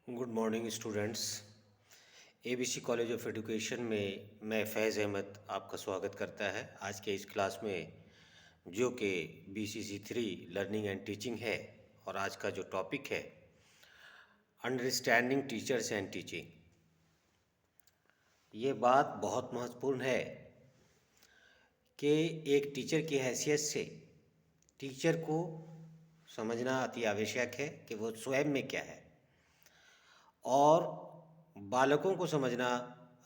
Good morning students. ABC college of education में मैं फैज़ अहमद आपका स्वागत करता है आज के इस क्लास में, जो कि BCC 3 लर्निंग एंड टीचिंग है। और आज का जो टॉपिक है अंडरस्टैंडिंग टीचर्स एंड टीचिंग। ये बात बहुत महत्वपूर्ण है कि एक टीचर की हैसियत से टीचर को समझना अति आवश्यक है कि वो स्वयं में क्या है, और बालकों को समझना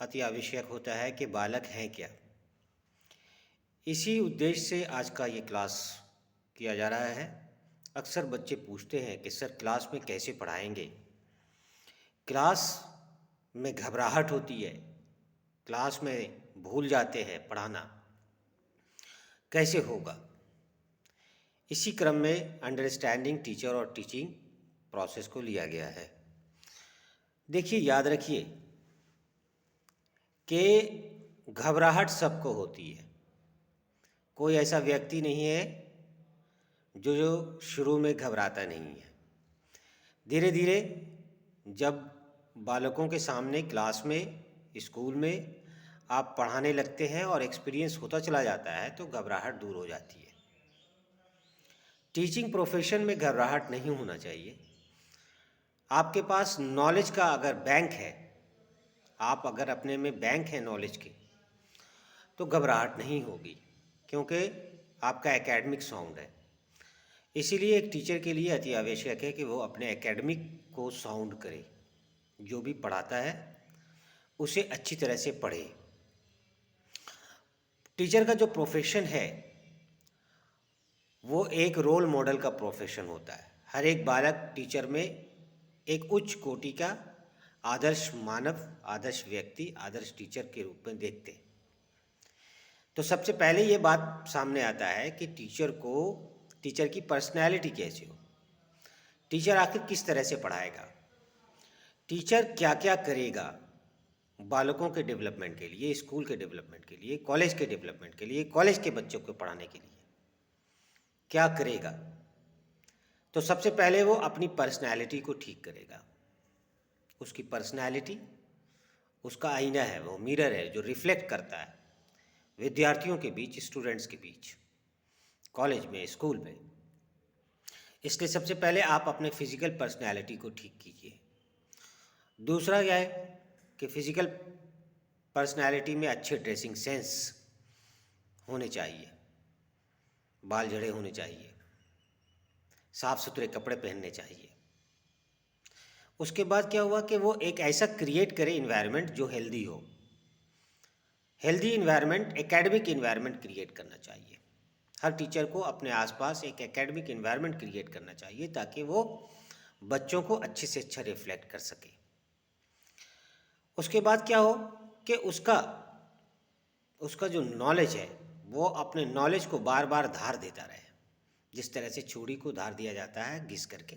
अति आवश्यक होता है कि बालक हैं क्या। इसी उद्देश्य से आज का ये क्लास किया जा रहा है। अक्सर बच्चे पूछते हैं कि सर क्लास में कैसे पढ़ाएंगे, क्लास में घबराहट होती है, क्लास में भूल जाते हैं पढ़ाना, कैसे होगा। इसी क्रम में अंडरस्टैंडिंग टीचर और टीचिंग प्रोसेस को लिया गया है। देखिए, याद रखिए कि घबराहट सबको होती है। कोई ऐसा व्यक्ति नहीं है जो शुरू में घबराता नहीं है। धीरे धीरे जब बालकों के सामने क्लास में, स्कूल में आप पढ़ाने लगते हैं और एक्सपीरियंस होता चला जाता है तो घबराहट दूर हो जाती है। टीचिंग प्रोफेशन में घबराहट नहीं होना चाहिए। आपके पास नॉलेज का अगर बैंक है, आप अगर अपने में बैंक है नॉलेज के, तो घबराहट नहीं होगी, क्योंकि आपका एकेडमिक साउंड है। इसीलिए एक टीचर के लिए अति आवश्यक है कि वो अपने एकेडमिक को साउंड करे, जो भी पढ़ाता है उसे अच्छी तरह से पढ़े। टीचर का जो प्रोफेशन है वो एक रोल मॉडल का प्रोफेशन होता है। हर एक बालक टीचर में एक उच्च कोटि का आदर्श मानव, आदर्श व्यक्ति, आदर्श टीचर के रूप में देखते हैं। तो सबसे पहले ये बात सामने आता है कि टीचर की पर्सनैलिटी कैसी हो, टीचर आखिर किस तरह से पढ़ाएगा, टीचर क्या क्या करेगा बालकों के डेवलपमेंट के लिए, स्कूल के डेवलपमेंट के लिए, कॉलेज के डेवलपमेंट के लिए, कॉलेज के बच्चों को पढ़ाने के लिए क्या करेगा। तो सबसे पहले वो अपनी पर्सनैलिटी को ठीक करेगा। उसकी पर्सनैलिटी उसका आईना है, वो मिरर है जो रिफ्लेक्ट करता है विद्यार्थियों के बीच, स्टूडेंट्स के बीच, कॉलेज में, स्कूल में। इसलिए सबसे पहले आप अपने फिजिकल पर्सनैलिटी को ठीक कीजिए। दूसरा क्या है कि फिजिकल पर्सनैलिटी में अच्छे ड्रेसिंग सेंस होने चाहिए, बाल झड़े होने चाहिए, साफ सुथरे कपड़े पहनने चाहिए। उसके बाद क्या हुआ कि वो एक ऐसा क्रिएट करे इन्वायरमेंट जो हेल्दी हो। Healthy environment, academic environment create करना चाहिए। हर टीचर को अपने आसपास एक एकेडमिक इन्वायरमेंट क्रिएट करना चाहिए ताकि वो बच्चों को अच्छे से अच्छा रिफ्लेक्ट कर सके। उसके बाद क्या हो कि उसका जो नॉलेज है वो अपने नॉलेज को बार बार धार देता रहे। जिस तरह से छुरी को धार दिया जाता है घिस करके,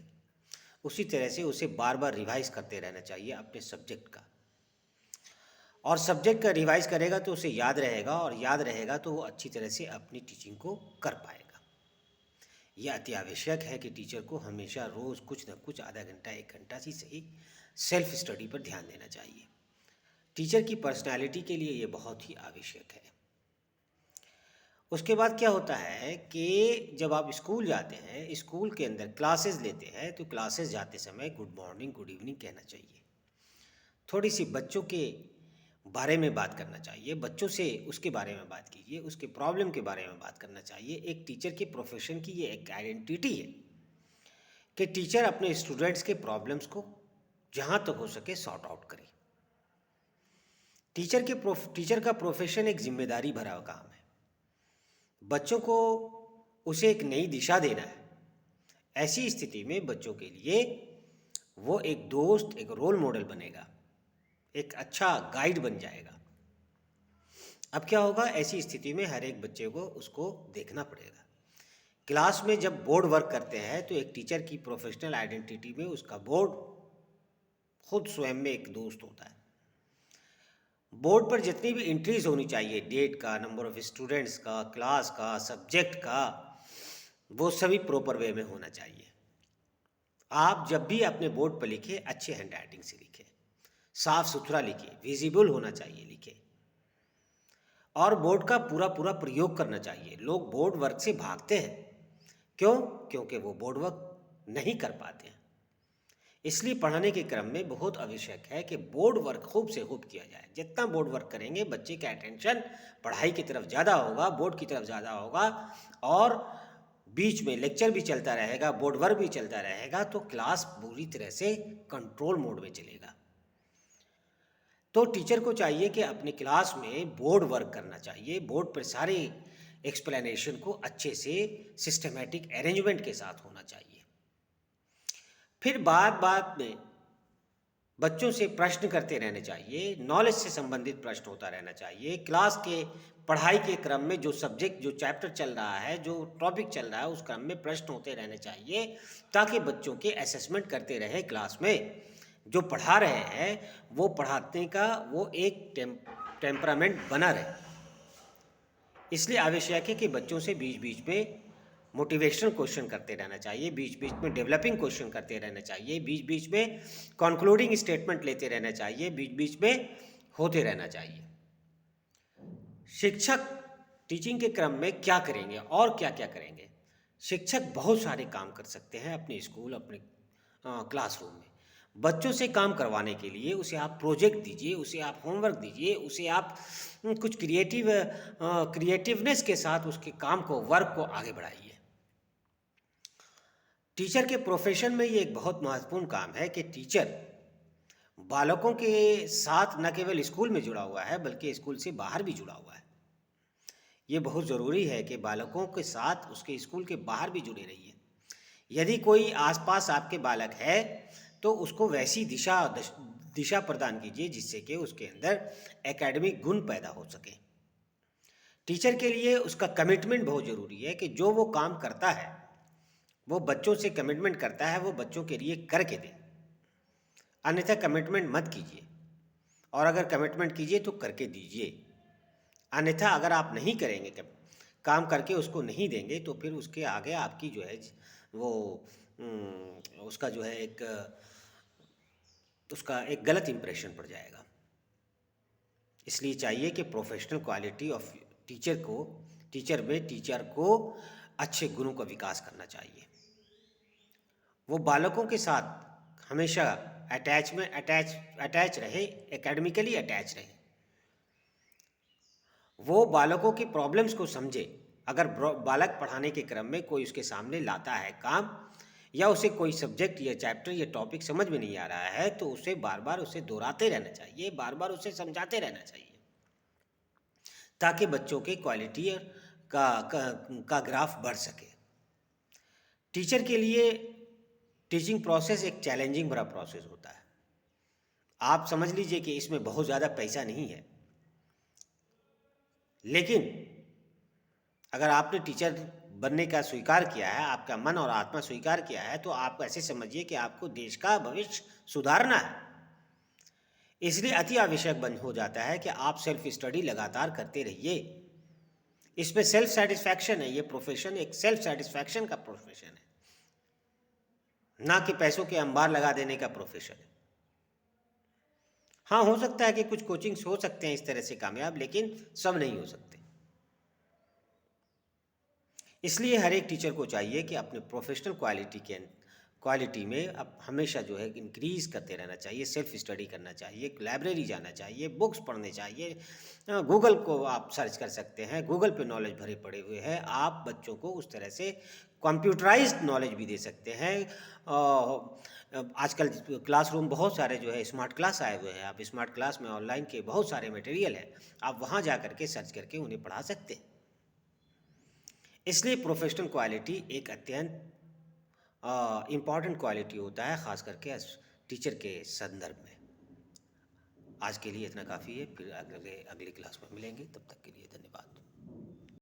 उसी तरह से उसे बार बार रिवाइज करते रहना चाहिए अपने सब्जेक्ट का। और सब्जेक्ट का रिवाइज करेगा तो उसे याद रहेगा, और याद रहेगा तो वो अच्छी तरह से अपनी टीचिंग को कर पाएगा। यह अति आवश्यक है कि टीचर को हमेशा रोज़ कुछ न कुछ आधा घंटा, 1 घंटा ही सही सेल्फ स्टडी पर ध्यान देना चाहिए। टीचर की पर्सनालिटी के लिए ये बहुत ही आवश्यक है। उसके बाद क्या होता है कि जब आप स्कूल जाते हैं, स्कूल के अंदर क्लासेस लेते हैं, तो क्लासेस जाते समय गुड मॉर्निंग, गुड इवनिंग कहना चाहिए। थोड़ी सी बच्चों के बारे में बात करना चाहिए, बच्चों से उसके बारे में बात कीजिए, उसके प्रॉब्लम के बारे में बात करना चाहिए। एक टीचर के प्रोफेशन की ये एक आइडेंटिटी है कि टीचर अपने स्टूडेंट्स के प्रॉब्लम्स को जहाँ तक हो सके सॉर्ट आउट करे। टीचर का प्रोफेशन एक जिम्मेदारी भरा काम है। बच्चों को उसे एक नई दिशा देना है। ऐसी स्थिति में बच्चों के लिए वो एक दोस्त, एक रोल मॉडल बनेगा, एक अच्छा गाइड बन जाएगा। अब क्या होगा, ऐसी स्थिति में हर एक बच्चे को उसको देखना पड़ेगा। क्लास में जब बोर्ड वर्क करते हैं तो एक टीचर की प्रोफेशनल आइडेंटिटी में उसका बोर्ड खुद स्वयं में एक दोस्त होता है। बोर्ड पर जितनी भी एंट्रीज होनी चाहिए, डेट का, नंबर ऑफ स्टूडेंट्स का, क्लास का, सब्जेक्ट का, वो सभी प्रॉपर वे में होना चाहिए। आप जब भी अपने बोर्ड पर लिखें, अच्छे हैंडराइटिंग से लिखें, साफ सुथरा लिखें, विजिबल होना चाहिए लिखें, और बोर्ड का पूरा पूरा प्रयोग करना चाहिए। लोग बोर्ड वर्क से भागते हैं, क्यों? क्योंकि वो बोर्ड वर्क नहीं कर पाते हैं। इसलिए पढ़ाने के क्रम में बहुत आवश्यक है कि बोर्ड वर्क खूब से खूब किया जाए। जितना बोर्ड वर्क करेंगे, बच्चे का अटेंशन पढ़ाई की तरफ ज़्यादा होगा, बोर्ड की तरफ ज़्यादा होगा, और बीच में लेक्चर भी चलता रहेगा, बोर्ड वर्क भी चलता रहेगा, तो क्लास पूरी तरह से कंट्रोल मोड में चलेगा। तो टीचर को चाहिए कि अपने क्लास में बोर्ड वर्क करना चाहिए, बोर्ड पर सारे एक्सप्लेनेशन को अच्छे से सिस्टमेटिक अरेंजमेंट के साथ होना चाहिए। फिर बात बात में बच्चों से प्रश्न करते रहने चाहिए, नॉलेज से संबंधित प्रश्न होता रहना चाहिए। क्लास के पढ़ाई के क्रम में जो सब्जेक्ट, जो चैप्टर चल रहा है, जो टॉपिक चल रहा है, उस क्रम में प्रश्न होते रहने चाहिए, ताकि बच्चों के असेसमेंट करते रहे क्लास में। जो पढ़ा रहे हैं वो पढ़ाने का वो एक टेम्परामेंट बना रहे। इसलिए आवश्यक है कि बच्चों से बीच बीच में मोटिवेशनल क्वेश्चन करते रहना चाहिए, बीच बीच में डेवलपिंग क्वेश्चन करते रहना चाहिए, बीच बीच में कंक्लूडिंग स्टेटमेंट लेते रहना चाहिए, बीच बीच में होते रहना चाहिए। शिक्षक टीचिंग के क्रम में क्या करेंगे और क्या क्या करेंगे? शिक्षक बहुत सारे काम कर सकते हैं अपने स्कूल, अपने क्लासरूम में। बच्चों से काम करवाने के लिए उसे आप प्रोजेक्ट दीजिए, उसे आप होमवर्क दीजिए, उसे आप कुछ क्रिएटिवनेस के साथ उसके काम को, वर्क को आगे बढ़ाइए। टीचर के प्रोफेशन में ये एक बहुत महत्वपूर्ण काम है कि टीचर बालकों के साथ न केवल स्कूल में जुड़ा हुआ है, बल्कि स्कूल से बाहर भी जुड़ा हुआ है। ये बहुत ज़रूरी है कि बालकों के साथ उसके स्कूल के बाहर भी जुड़े रहिए। यदि कोई आसपास आपके बालक है तो उसको वैसी दिशा प्रदान कीजिए जिससे कि उसके अंदर एकेडमिक गुण पैदा हो सके। टीचर के लिए उसका कमिटमेंट बहुत ज़रूरी है कि जो वो काम करता है, वो बच्चों से कमिटमेंट करता है, वो बच्चों के लिए करके दे। अन्यथा कमिटमेंट मत कीजिए, और अगर कमिटमेंट कीजिए तो करके दीजिए। अन्यथा अगर आप नहीं करेंगे, काम करके उसको नहीं देंगे, तो फिर उसके आगे आपकी जो है वो उसका जो है उसका एक गलत इम्प्रेशन पड़ जाएगा। इसलिए चाहिए कि प्रोफेशनल क्वालिटी ऑफ टीचर को अच्छे गुणों का विकास करना चाहिए। वो बालकों के साथ हमेशा अटैच रहे, एकेडमिकली अटैच रहे। वो बालकों की प्रॉब्लम्स को समझे। अगर बालक पढ़ाने के क्रम में कोई उसके सामने लाता है काम, या उसे कोई सब्जेक्ट या चैप्टर या टॉपिक समझ में नहीं आ रहा है, तो उसे बार बार उसे दोहराते रहना चाहिए, बार बार उसे समझाते रहना चाहिए, ताकि बच्चों के क्वालिटी का ग्राफ बढ़ सके। टीचर के लिए टीचिंग प्रोसेस एक चैलेंजिंग भरा प्रोसेस होता है। आप समझ लीजिए कि इसमें बहुत ज़्यादा पैसा नहीं है, लेकिन अगर आपने टीचर बनने का स्वीकार किया है, आपका मन और आत्मा स्वीकार किया है, तो आप ऐसे समझिए कि आपको देश का भविष्य सुधारना है। इसलिए अति आवश्यक बन हो जाता है कि आप सेल्फ स्टडी लगातार करते रहिए। इसमें सेल्फ सेटिस्फैक्शन है। ये प्रोफेशन एक सेल्फ सेटिस्फैक्शन का प्रोफेशन है, ना कि पैसों के अंबार लगा देने का प्रोफेशन है। हाँ, हो सकता है कि कुछ कोचिंग्स हो सकते हैं इस तरह से कामयाब, लेकिन सब नहीं हो सकते। इसलिए हर एक टीचर को चाहिए कि अपने प्रोफेशनल क्वालिटी में अब हमेशा जो है इंक्रीज़ करते रहना चाहिए, सेल्फ स्टडी करना चाहिए, लाइब्रेरी जाना चाहिए, बुक्स पढ़ने चाहिए। गूगल को आप सर्च कर सकते हैं, गूगल पे नॉलेज भरे पड़े हुए हैं। आप बच्चों को उस तरह से कंप्यूटराइज्ड नॉलेज भी दे सकते हैं। आजकल क्लासरूम बहुत सारे जो है स्मार्ट क्लास आए हुए हैं। आप स्मार्ट क्लास में ऑनलाइन के बहुत सारे मटेरियल हैं, आप वहाँ जा करके सर्च करके उन्हें पढ़ा सकते हैं। इसलिए प्रोफेशनल क्वालिटी एक अत्यंत इम्पॉर्टेंट क्वालिटी होता है, ख़ास करके टीचर के संदर्भ में। आज के लिए इतना काफ़ी है, फिर अगले क्लास में मिलेंगे। तब तक के लिए धन्यवाद।